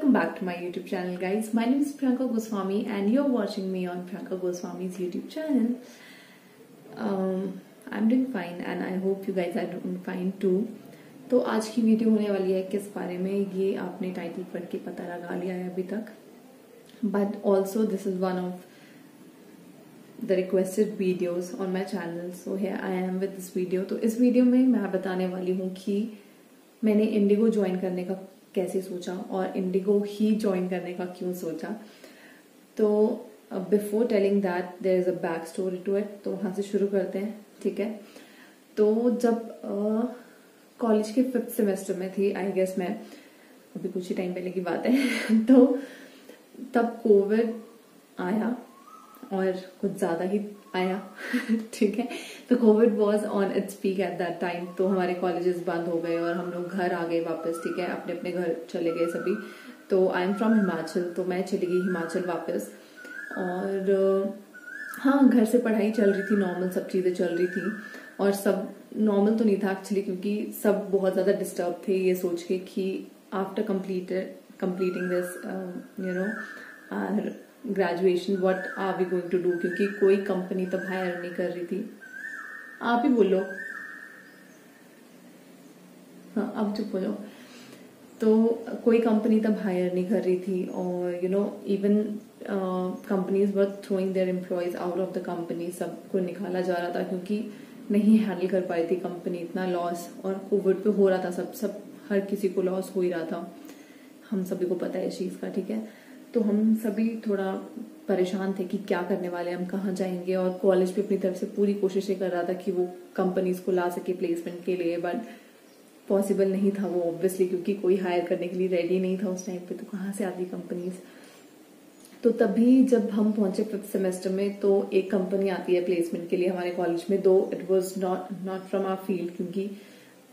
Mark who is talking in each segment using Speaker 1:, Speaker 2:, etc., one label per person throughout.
Speaker 1: Welcome back to my YouTube channel, guys. My name is Priyanka Goswami and you're watching me on Priyanka Goswami's YouTube channel. I'm doing fine and I hope you guys are doing fine too. तो आज की video होने वाली है किस बारे में, ये आपने टाइटल पढ़ के पता लगा लिया है अभी तक. But also this is one of the requested videos on my channel. So here I am with this video. तो इस वीडियो में मैं बताने वाली हूँ कि मैंने इंडिगो ज्वाइन करने का कैसे सोचा और इंडिगो ही ज्वाइन करने का क्यों सोचा. तो before telling that there is a back story to it. तो वहां से शुरू करते हैं, ठीक है. तो जब कॉलेज के 5th सेमेस्टर में थी, आई गेस मैं, अभी कुछ ही टाइम पहले की बात है. तो तब कोविड आया और कुछ ज्यादा ही आया. ठीक है. तो Covid was on its peak at that time. तो हमारे कॉलेजेस बंद हो गए और हम लोग घर आ गए वापस. ठीक है, अपने अपने घर चले गए सभी. तो आई एम फ्रॉम हिमाचल, तो मैं चली गई हिमाचल वापस. और हाँ, घर से पढ़ाई चल रही थी, नॉर्मल सब चीजें चल रही थी. और सब नॉर्मल तो नहीं था एक्चुअली, क्योंकि सब बहुत ज्यादा डिस्टर्ब थे ये सोच के कि after completing this our graduation what are we going to do. क्योंकि कोई कंपनी तब हायर नहीं कर रही थी. आप ही बोलो. हाँ, अब चुप हो जाओ. तो कोई कंपनी तब हायर नहीं कर रही थी और even companies were throwing their employees out of the company. सबको निकाला जा रहा था क्योंकि नहीं हैंडल कर पाई थी कंपनी इतना लॉस. और कोविड पे हो रहा था, सब हर किसी को लॉस हो ही रहा था. हम सभी को पता है इस चीज का, ठीक है. तो हम सभी थोड़ा परेशान थे कि क्या करने वाले, हम कहाँ जाएंगे. और कॉलेज भी अपनी तरफ से पूरी कोशिशें कर रहा था कि वो कंपनीज को ला सके प्लेसमेंट के लिए. बट पॉसिबल नहीं था वो ऑब्वियसली, क्योंकि कोई हायर करने के लिए रेडी नहीं था उस टाइम पे. तो कहाँ से आती कंपनीज. तो तभी जब हम पहुंचे 5th सेमेस्टर में, तो एक कंपनी आती है प्लेसमेंट के लिए हमारे कॉलेज में. Though it was not from our field, क्योंकि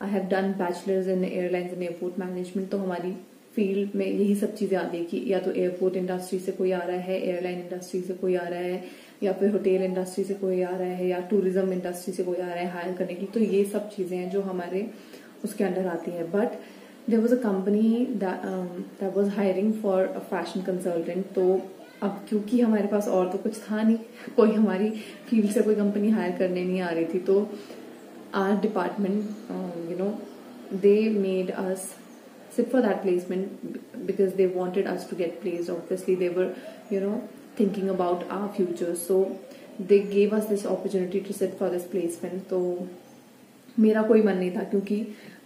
Speaker 1: I have done bachelors in airlines and airport management. तो हमारी फील्ड में यही सब चीजें आती है कि या तो एयरपोर्ट इंडस्ट्री से कोई आ रहा है, एयरलाइन इंडस्ट्री से कोई आ रहा है, या फिर होटल इंडस्ट्री से कोई आ रहा है, या टूरिज्म इंडस्ट्री से कोई आ रहा है हायर करने के लिए. तो ये सब चीजें हैं जो हमारे उसके अंडर आती है. But there was a company that was hiring for a fashion consultant. तो अब क्योंकि हमारे पास और तो कुछ था नहीं, कोई हमारी फील्ड से कोई कंपनी हायर करने नहीं आ रही थी. तो our department they made us sit for that placement because they wanted us to get placed. Obviously they were thinking about our future, so they gave us this opportunity to sit for this placement. तो मेरा कोई मन नहीं था क्योंकि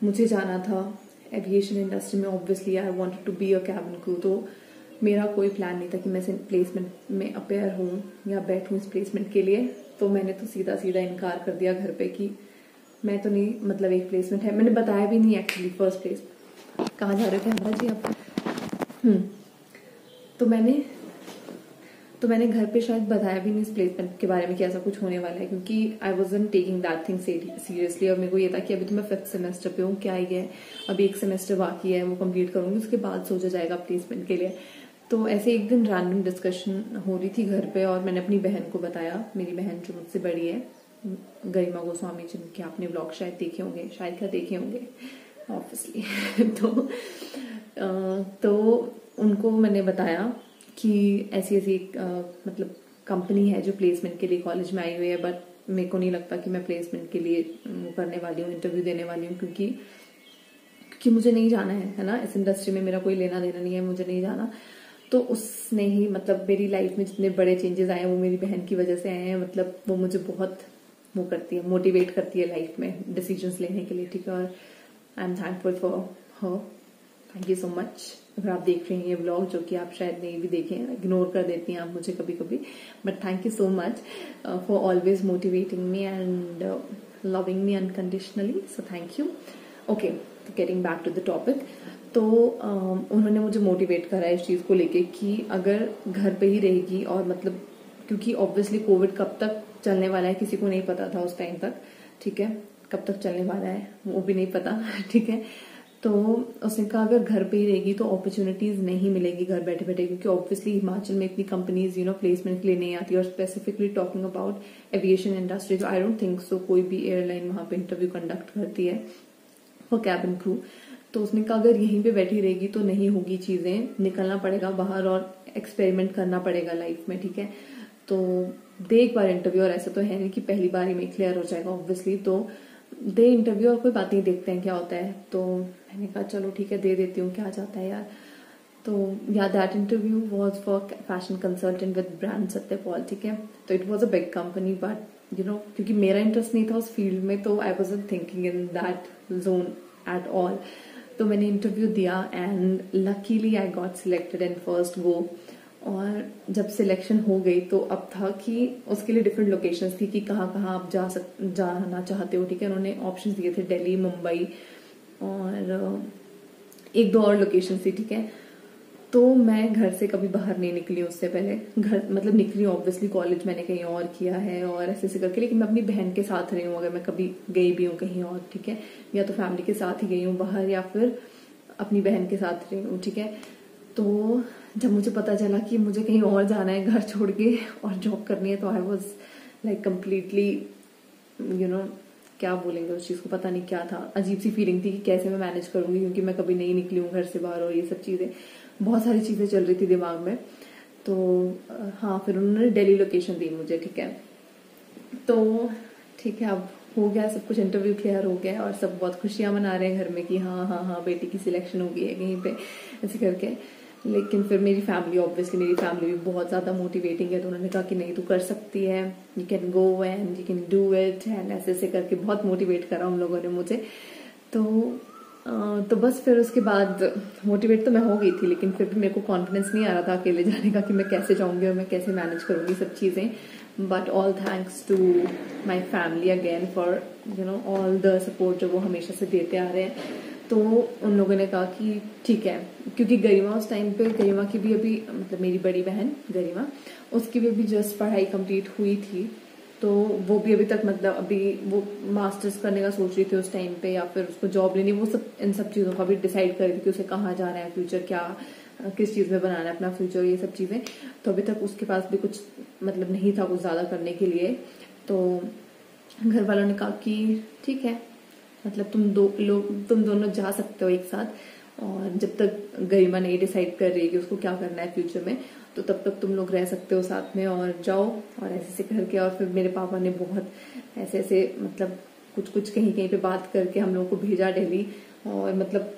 Speaker 1: मुझे जाना था एविएशन इंडस्ट्री में. Obviously I wanted to be a cabin crew. तो मेरा कोई प्लान नहीं था कि मैं प्लेसमेंट में अपेयर हूँ या बैठूं इस प्लेसमेंट के लिए. तो मैंने तो सीधा सीधा इनकार कर दिया घर पे कि मैं तो नहीं, मतलब एक प्लेसमेंट है. मैंने बताया भी नहीं एक्चुअली फर्स्ट प्लेस. कहाँ जा रहे थे हमारा जी आप. तो मैंने घर पे शायद बताया भी नहीं इस प्लेसमेंट के बारे में कि ऐसा कुछ होने वाला है, क्योंकि I wasn't taking that thing seriously. और मेरे को ये था कि अभी तो मैं 5th सेमेस्टर पे हूँ, क्या ही है, अभी एक सेमेस्टर बाकी है, वो कंप्लीट करूंगी, उसके बाद सोचा जाएगा प्लेसमेंट के लिए. तो ऐसे एक दिन रैंडम डिस्कशन हो रही थी घर पे और मैंने अपनी बहन को बताया. मेरी बहन जो मुझसे बड़ी है, गरिमा गोस्वामी, जिनके आपने व्लॉग शायद देखे होंगे, शायद क्या देखे होंगे ऑब्वियसली. तो उनको मैंने बताया कि ऐसी मतलब कंपनी है जो प्लेसमेंट के लिए कॉलेज में आई हुई है. बट मेरे को नहीं लगता कि मैं प्लेसमेंट के लिए करने वाली हूँ, इंटरव्यू देने वाली हूँ, क्योंकि मुझे नहीं जाना है ना. इस इंडस्ट्री में मेरा कोई लेना देना नहीं है, मुझे नहीं जाना. तो उसने ही, मतलब मेरी लाइफ में जितने बड़े चेंजेस आए हैं वो मेरी बहन की वजह से आए हैं. मतलब वो मुझे बहुत वो करती है, मोटिवेट करती है लाइफ में डिसीजंस लेने के लिए, ठीक है. और I am thankful for her. Thank you so much. अगर आप देख रहे हैं ये व्लॉग, जो कि आप शायद नहीं भी देखें, इग्नोर कर देती हैं आप मुझे कभी कभी, but thank you so much for always motivating me and loving me unconditionally. So thank you. Okay, तो getting back to the topic. तो उन्होंने मुझे मोटिवेट करा इस चीज को लेके कि अगर घर पे ही रहेगी, और मतलब क्योंकि ऑब्वियसली कोविड कब तक चलने वाला है किसी को नहीं पता था उस टाइम तक, ठीक है. कब तक चलने वाला है वो भी नहीं पता, ठीक है. तो उसने कहा अगर घर पे ही रहेगी तो अपॉर्चुनिटीज नहीं मिलेगी घर बैठे बैठे, क्योंकि ऑब्वियसली हिमाचल में इतनी कंपनीज प्लेसमेंट के लिए नहीं आती. और specifically talking about aviation industry, I don't think so कोई भी एयरलाइन वहां पे इंटरव्यू कंडक्ट करती है फॉर कैबिन क्रू. तो उसने कहा अगर यहीं पे बैठी रहेगी तो नहीं होगी चीजें, निकलना पड़ेगा बाहर और एक्सपेरिमेंट करना पड़ेगा लाइफ में, ठीक है। तो दे एक बार इंटरव्यू, और ऐसा तो है नहीं कि पहली बार ही में क्लियर हो जाएगा ऑब्वियसली, तो दे इंटरव्यू और कोई बात नहीं, देखते हैं क्या होता है। तो मैंने कहा चलो ठीक है दे देती हूँ, क्या जाता है यार। तो या that interview was for fashion consultant with brand Satyapal, ठीक है। तो it was a big company, but you know क्योंकि मेरा इंटरेस्ट नहीं था उस फील्ड में, तो I wasn't thinking in that zone at all. तो मैंने इंटरव्यू दिया and luckily I got selected in first go. और जब सिलेक्शन हो गई तो अब था कि उसके लिए डिफरेंट लोकेशंस थी कि कहाँ कहाँ आप जाना चाहते हो, ठीक है। उन्होंने ऑप्शंस दिए थे दिल्ली, मुंबई और एक दो और लोकेशन थी, ठीक है। तो मैं घर से कभी बाहर नहीं निकली उससे पहले, घर मतलब निकली ऑब्वियसली, कॉलेज मैंने कहीं और किया है और ऐसे करके, लेकिन मैं अपनी बहन के साथ रही हूँ अगर मैं कभी गई भी हूँ कहीं और, ठीक है। या तो फैमिली के साथ ही गई हूँ बाहर या फिर अपनी बहन के साथ रही हूँ, ठीक है। तो जब मुझे पता चला कि मुझे कहीं और जाना है घर छोड़ के और जॉब करनी है, तो I was like completely you know क्या बोलेंगे उस चीज को, पता नहीं क्या था, अजीब सी फीलिंग थी कि कैसे मैं मैनेज करूंगी, क्योंकि मैं कभी नहीं निकली हूँ घर से बाहर और ये सब चीजें, बहुत सारी चीजें चल रही थी दिमाग में। तो हाँ, फिर उन्होंने दिल्ली लोकेशन दी मुझे, ठीक है। तो ठीक है, अब हो गया सब कुछ, इंटरव्यू क्लियर हो गया और सब बहुत खुशियां मना रहे हैं घर में कि हाँ हाँ हाँ बेटी की सिलेक्शन हो गई है कहीं पे, ऐसे करके। लेकिन फिर मेरी फैमिली, ऑब्वियसली मेरी फैमिली भी बहुत ज्यादा मोटिवेटिंग है, तो उन्होंने कहा कि नहीं तू कर सकती है, you can go and you can do it, and ऐसे ऐसे करके बहुत मोटिवेट करा उन लोगों ने मुझे। तो बस फिर उसके बाद मोटिवेट तो मैं हो गई थी, लेकिन फिर भी मेरे को कॉन्फिडेंस नहीं आ रहा था अकेले जाने का कि मैं कैसे जाऊंगी और मैं कैसे मैनेज करूंगी सब चीजें। But all thanks to my family again for you know all the support जो वो हमेशा से देते आ रहे हैं। तो उन लोगों ने कहा कि ठीक है, क्योंकि गरिमा उस टाइम पे, गरिमा की भी अभी मतलब मेरी बड़ी बहन गरिमा, उसकी भी अभी जस्ट पढ़ाई कंप्लीट हुई थी, तो वो भी अभी तक मतलब अभी वो मास्टर्स करने का सोच रही थी उस टाइम पे, या फिर उसको जॉब लेनी, वो सब इन सब चीजों का भी डिसाइड कर रही थी कि उसे कहाँ जाना है फ्यूचर, क्या किस चीज में बनाना है अपना फ्यूचर, ये सब चीजें। तो अभी तक उसके पास भी कुछ मतलब नहीं था कुछ ज्यादा करने के लिए। तो घर वालों ने कहा कि ठीक है, मतलब तुम दोनों जा सकते हो एक साथ, और जब तक गरिमा नहीं डिसाइड कर रही है कि उसको क्या करना है फ्यूचर में, तो तब तक तुम लोग रह सकते हो साथ में और जाओ, और ऐसे ऐसे करके। और फिर मेरे पापा ने बहुत ऐसे ऐसे मतलब कुछ कुछ कहीं कहीं पे बात करके हम लोगों को भेजा दिल्ली। और मतलब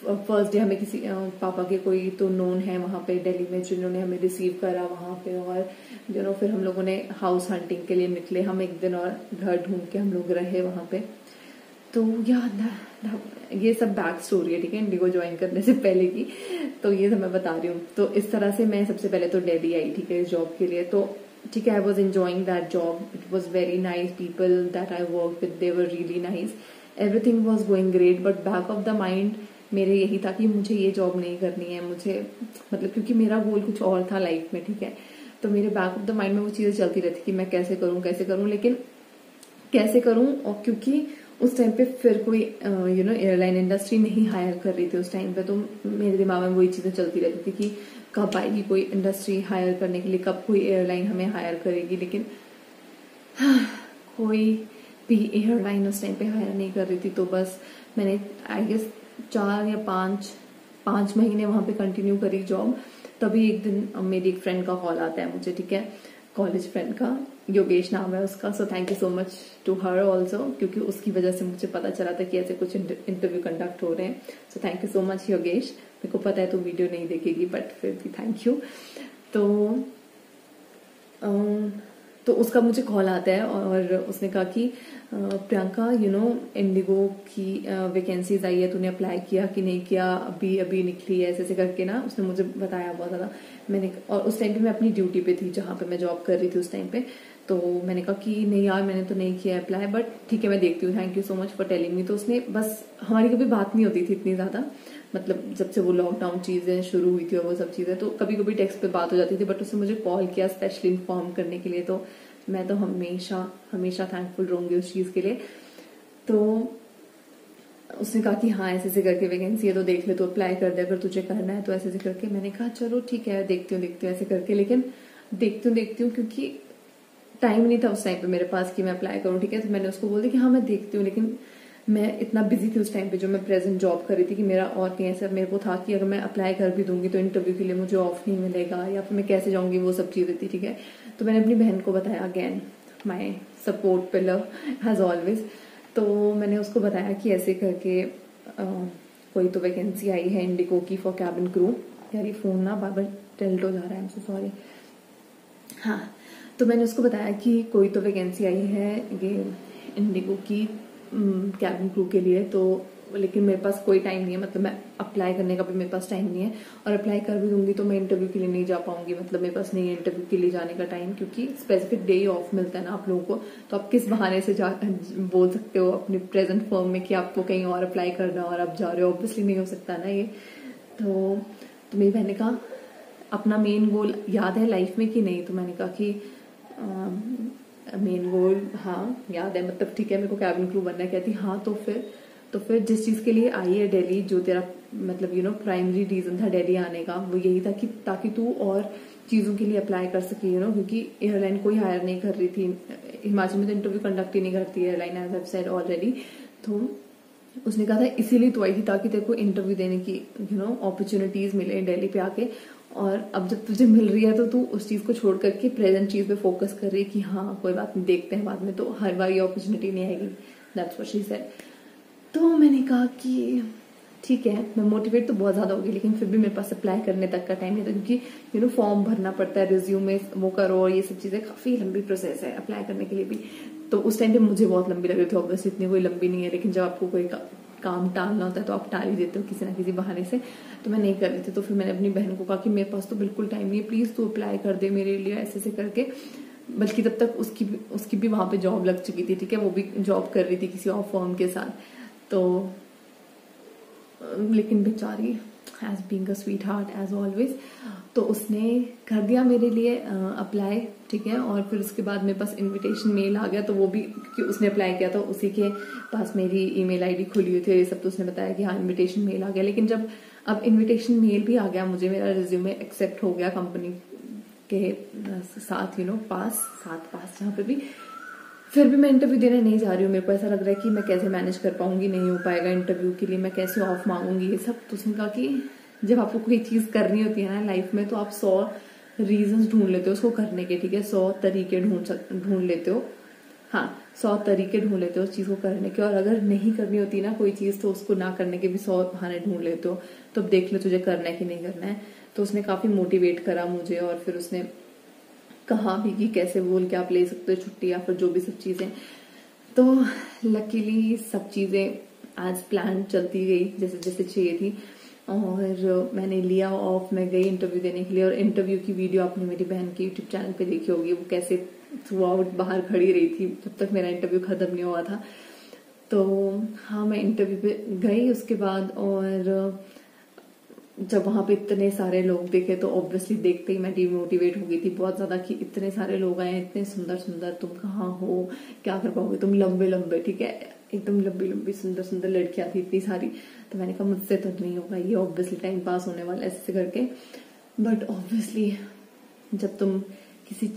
Speaker 1: फर्स्ट डे हमें किसी पापा के कोई तो नोन है वहां पे दिल्ली में जिन्होंने हमें रिसीव करा वहां पे, और फिर हम लोगों ने हाउस हंटिंग के लिए निकले हम एक दिन, और घर ढूंढ के हम लोग रहे वहां पे। तो ये सब बैक स्टोरी है, ठीक है, इंडिगो ज्वाइन करने से पहले की। तो ये सब मैं बता रही हूँ। तो इस तरह से मैं सबसे पहले तो दिल्ली आई, ठीक है, इस जॉब के लिए। तो ठीक है, I was enjoying that job, it was very nice, people that I work with they were really nice, everything was going great. But back of the mind मेरे यही था कि मुझे ये जॉब नहीं करनी है, मुझे मतलब क्योंकि मेरा गोल कुछ और था लाइफ में, ठीक है। तो मेरे बैक ऑफ द माइंड में वो चीजें चलती रहती कि मैं कैसे करूं, लेकिन कैसे करूं। और क्योंकि उस टाइम पे फिर कोई एयरलाइन इंडस्ट्री नहीं हायर कर रही थी उस टाइम पे, तो मेरे दिमाग में वही चीजें चलती रहती थी कि कब आएगी कोई इंडस्ट्री हायर करने के लिए, कब कोई एयरलाइन हमें हायर करेगी। लेकिन कोई भी एयरलाइन उस टाइम पे हायर नहीं कर रही थी। तो बस मैंने आई गेस 4 या 5 महीने वहां पे कंटिन्यू करी जॉब। तभी एक दिन मेरी एक फ्रेंड का कॉल आता है मुझे, ठीक है, कॉलेज फ्रेंड का, योगेश नाम है उसका। So thank you so much to her also, क्योंकि उसकी वजह से मुझे पता चला था कि ऐसे कुछ इंटरव्यू कंडक्ट हो रहे हैं। सो thank you so much Yogesh, मेरे को पता है तू वीडियो नहीं देखेगी बट फिर भी थैंक यू। तो उसका मुझे कॉल आता है और उसने कहा कि प्रियंका इंडिगो की वैकेंसीज आई है, तूने अप्लाई किया कि नहीं किया, अभी अभी निकली है, ऐसे ऐसे करके ना उसने मुझे बताया बहुत ज्यादा। और उस टाइम पे मैं अपनी ड्यूटी पे थी जहां पे मैं जॉब कर रही थी उस टाइम पे। तो मैंने कहा कि नहीं यार मैंने तो नहीं किया अप्लाई, बट ठीक है मैं देखती हूँ, thank you so much for telling me. तो उसने बस, हमारी कभी बात नहीं होती थी इतनी ज्यादा, मतलब जब से वो लॉकडाउन चीजें शुरू हुई थी और वो सब चीजें, तो कभी कभी टेक्स्ट पे बात हो जाती थी, बट उसने मुझे कॉल किया स्पेशली इन्फॉर्म करने के लिए। तो मैं तो हमेशा हमेशा थैंकफुल रहूंगी उस चीज के लिए। तो उसने कहा कि हाँ ऐसे ऐसे करके वैकेंसी है तो देख ले, तो अप्लाई कर दे अगर तुझे करना है तो, ऐसे ऐसे करके। मैंने कहा चलो ठीक है देखती हूँ ऐसे करके। लेकिन देखती हूँ क्योंकि टाइम नहीं था उस टाइम पे मेरे पास कि मैं अप्लाई करूँ, ठीक है। तो मैंने उसको बोल दिया कि हाँ मैं देखती हूँ, लेकिन मैं इतना बिजी थी उस टाइम पे जो मैं प्रेजेंट जॉब कर रही थी कि मेरा और कहीं ऐसा मेरे को था कि अगर मैं अप्लाई कर भी दूंगी तो इंटरव्यू के लिए मुझे ऑफ नहीं मिलेगा या फिर मैं कैसे जाऊंगी, वो सब चीजें थी, ठीक है। तो मैंने अपनी बहन को बताया, again my support pillar has always. तो मैंने उसको बताया कि ऐसे करके कोई तो वैकेंसी आई है इंडिगो की फॉर कैबिन क्रू। यार ये फोन ना बार बार टिल्ट हो जा रहा है, आई एम सो सॉरी। हाँ, तो मैंने उसको बताया कि कोई तो वैकेंसी आई है ये इंडिगो की कैबिन क्रू के लिए, तो लेकिन मेरे पास कोई टाइम नहीं है, मतलब मैं अप्लाई करने का भी मेरे पास टाइम नहीं है, और अप्लाई कर भी दूंगी तो मैं इंटरव्यू के लिए नहीं जा पाऊंगी, मतलब मेरे पास नहीं है इंटरव्यू के लिए जाने का टाइम, क्योंकि स्पेसिफिक डे ऑफ मिलता है ना आप लोगों को। तो आप किस बहाने से बोल सकते हो अपने प्रेजेंट फर्म में कि आपको कहीं और अप्लाई करना और आप जा रहे हो, ऑब्वियसली नहीं हो सकता ना ये। तो मेरी बहन ने कहा अपना मेन गोल याद है लाइफ में कि नहीं, तो मैंने कहा कि मेन गोल हाँ याद है, मतलब ठीक है मेरे को कैबिन क्रू बनना है। कहती हाँ तो फिर जिस चीज के लिए आई है दिल्ली, जो तेरा मतलब प्राइमरी रीजन था दिल्ली आने का, वो यही था कि ताकि तू और चीजों के लिए अप्लाई कर सके, क्योंकि एयरलाइन कोई हायर नहीं कर रही थी हिमाचल में, तो इंटरव्यू कंडक्ट ही नहीं करती airline, as I said already. तो उसने कहा था इसीलिए तो आई थी ताकि तेरे को इंटरव्यू देने की अपॉर्चुनिटीज मिले दिल्ली पे आके, और अब जब तुझे मिल रही है तो तू उस चीज को छोड़ करके प्रेजेंट चीज पे फोकस कर रही है कि हाँ कोई बात नहीं, देखते हैं बाद में, तो हर बार ये अपॉर्चुनिटी नहीं आएगी। That's what she said. तो मैंने कहा कि ठीक है, मैं मोटिवेट तो बहुत ज्यादा हो गई, लेकिन फिर भी मेरे पास अप्लाई करने तक का टाइम नहीं था, क्योंकि फॉर्म भरना पड़ता है, रिज्यूमे वो करो, और ये सब चीजें काफी लंबी प्रोसेस है अप्लाई करने के लिए भी। तो उस टाइम पे मुझे बहुत लंबी लग रही थी, ऑब्वियसली इतनी कोई लंबी नहीं है, लेकिन जब आपको कोई काम टालना होता है तो आप टाल ही देते हो किसी ना किसी बहाने से। तो मैं नहीं कर रही थी, तो फिर मैंने अपनी बहन को कहा कि मेरे पास तो बिल्कुल टाइम नहीं है, प्लीज तू अप्लाई कर दे मेरे लिए, ऐसे ऐसे करके। बल्कि तब तक उसकी भी वहां पे जॉब लग चुकी थी, ठीक है, वो भी जॉब कर रही थी किसी और फर्म के साथ। तो लेकिन बेचारी has being a sweetheart as always, तो उसने कर दिया मेरे लिए अप्लाई, ठीक है। और फिर उसके बाद मेरे पास इनविटेशन मेल आ गया, तो वो भी क्योंकि उसने अप्लाई किया था उसी के पास मेरी ईमेल आईडी खुली हुई थी, ये सब, तो उसने बताया कि हाँ इनविटेशन मेल आ गया। लेकिन जब अब इनविटेशन मेल भी आ गया मुझे, मेरा रिज्यूमे एक्सेप्ट हो गया कंपनी के साथ पास जहाँ पे भी, फिर भी मैं इंटरव्यू देने नहीं जा रही हूँ। मेरे को ऐसा लग रहा है कि मैं कैसे मैनेज कर पाऊंगी, नहीं हो पाएगा इंटरव्यू के लिए, मैं कैसे ऑफ मांगूंगी, ये सब। तो उसने कहा कि जब आपको कोई चीज करनी होती है ना लाइफ में, तो आप 100 रीजंस ढूंढ लेते हो उसको करने के, ठीक है, 100 तरीके ढूंढ लेते हो, हाँ 100 तरीके ढूंढ लेते हो उस चीज को करने के। और अगर नहीं करनी होती ना कोई चीज, तो उसको ना करने के भी 100 बहाने ढूंढ लेते हो। तो अब देख लो तुझे करना है कि नहीं करना है। तो उसने काफी मोटिवेट करा मुझे, और फिर उसने कहा भी कि कैसे बोल के आप ले सकते हो छुट्टी या फिर जो भी सब चीजें। तो लकीली सब चीजें आज प्लान चलती गई जैसे जैसे चाहिए थी, और मैंने लिया ऑफ, मैं गई इंटरव्यू देने के लिए। और इंटरव्यू की वीडियो आपने मेरी बहन के यूट्यूब चैनल पे देखी होगी, वो कैसे थ्रू आउट बाहर खड़ी रही थी जब तक मेरा इंटरव्यू खत्म नहीं हुआ था। तो हाँ, मैं इंटरव्यू पे गई उसके बाद, और जब वहां पे इतने सारे लोग देखे तो ऑब्वियसली देखते ही मैं डिमोटिवेट हो गई थी बहुत ज्यादा, कि इतने सारे लोग आए, इतने सुंदर सुंदर, तुम कहाँ हो, क्या कर पाओगे, तुम लंबे लंबे, ठीक है, एकदम लंबी लंबी सुंदर सुंदर लड़कियां थी इतनी सारी। तो मैंने कहा मुझसे तो नहीं होगा ये, ऑब्वियसली टाइम पास होने वाला ऐसे करके। बट ऑब्वियसली जब तुम किसी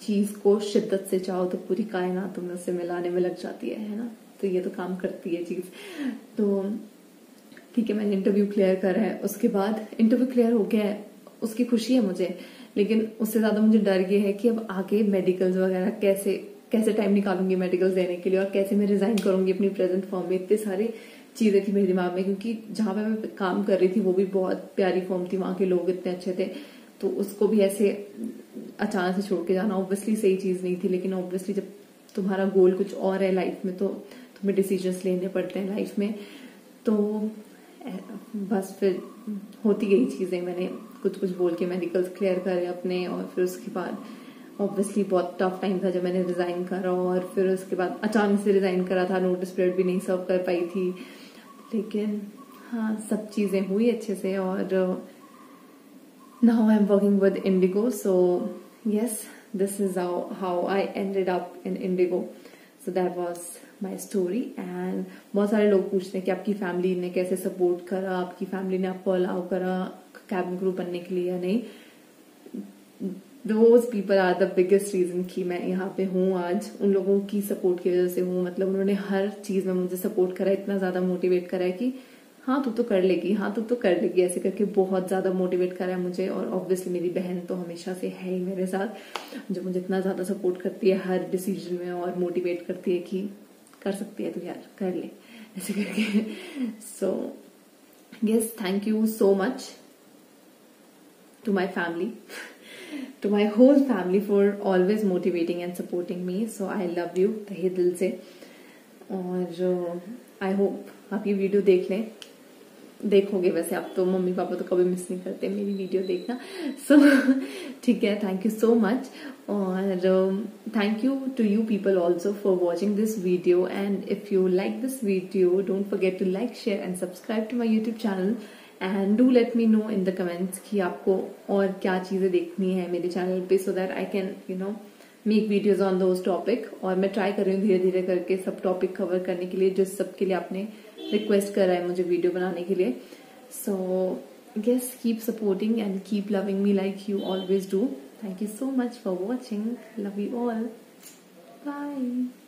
Speaker 1: चीज को शिद्दत से चाहो तो पूरी कायनात तुम्हें उससे मिलाने में लग जाती है ना। तो ये तो काम करती है चीज। तो ठीक है, मैंने इंटरव्यू क्लियर करा है, उसके बाद इंटरव्यू क्लियर हो गया है, उसकी खुशी है मुझे, लेकिन उससे ज्यादा मुझे डर ये है कि अब आगे मेडिकल्स वगैरह कैसे टाइम निकालूंगी मेडिकल्स देने के लिए, और कैसे मैं रिजाइन करूंगी अपनी प्रेजेंट फॉर्म में। इतनी सारी चीजें थी मेरे दिमाग में, क्योंकि जहां पे मैं काम कर रही थी वो भी बहुत प्यारी फॉर्म थी, वहां के लोग इतने अच्छे थे, तो उसको भी ऐसे अचानक से छोड़ के जाना ऑब्वियसली सही चीज नहीं थी। लेकिन ऑब्वियसली जब तुम्हारा गोल कुछ और है लाइफ में, तो तुम्हें डिसीजंस लेने पड़ते हैं लाइफ में। तो बस फिर होती गई चीजें, मैंने कुछ कुछ बोल के मेडिकल्स क्लियर करे अपने, और फिर उसके बाद ऑब्वियसली बहुत टफ टाइम था जब मैंने रिजाइन करा, और फिर उसके बाद अचानक से रिजाइन करा था, नोटिस पीरियड भी नहीं सर्व कर पाई थी। लेकिन हाँ, सब चीजें हुई अच्छे से, और now I am working with Indigo. So yes, this is how I ended up in Indigo. So that was my story. And बहुत सारे लोग पूछते हैं कि आपकी फैमिली ने कैसे सपोर्ट करा, आपकी फैमिली ने आपको अलाउ करा कैबिन क्रू बनने के लिए या नहीं। Those people are the biggest reason कि मैं यहाँ पे हूँ आज। उन लोगों की सपोर्ट की वजह से हूँ। मतलब उन्होंने हर चीज में मुझे सपोर्ट करा, इतना ज्यादा मोटिवेट करा है कि हाँ तू तो कर लेगी, हाँ तू तो कर लेगी, ऐसे करके बहुत ज्यादा मोटिवेट करा है मुझे। और ऑब्वियसली मेरी बहन तो हमेशा से है ही मेरे साथ, जो मुझे इतना ज्यादा सपोर्ट करती है हर डिसीजन में और मोटिवेट करती है कि कर सकती है तू यार, कर ले, ऐसे करके। So yes, thank you so much to my family, to my whole family for always motivating and supporting me. So I love you तहे दिल से। और आई होप आप ये वीडियो देख लें, देखोगे वैसे आप तो, मम्मी पापा तो कभी मिस नहीं करते मेरी वीडियो देखना। सो ठीक है, थैंक यू सो मच। और thank you to you people also for watching this video. And if you like this video, don't forget to like, share and subscribe to my YouTube channel. And do let me know in the comments कि आपको और क्या चीजें देखनी है मेरे channel पे, so that I can make videos on those topic. और मैं ट्राई कर रही हूँ धीरे धीरे करके सब टॉपिक कवर करने के लिए, जो सबके लिए आपने रिक्वेस्ट करा है मुझे वीडियो बनाने के लिए। So yes, keep supporting and keep loving me like you always do. Thank you so much for watching, love you all, bye.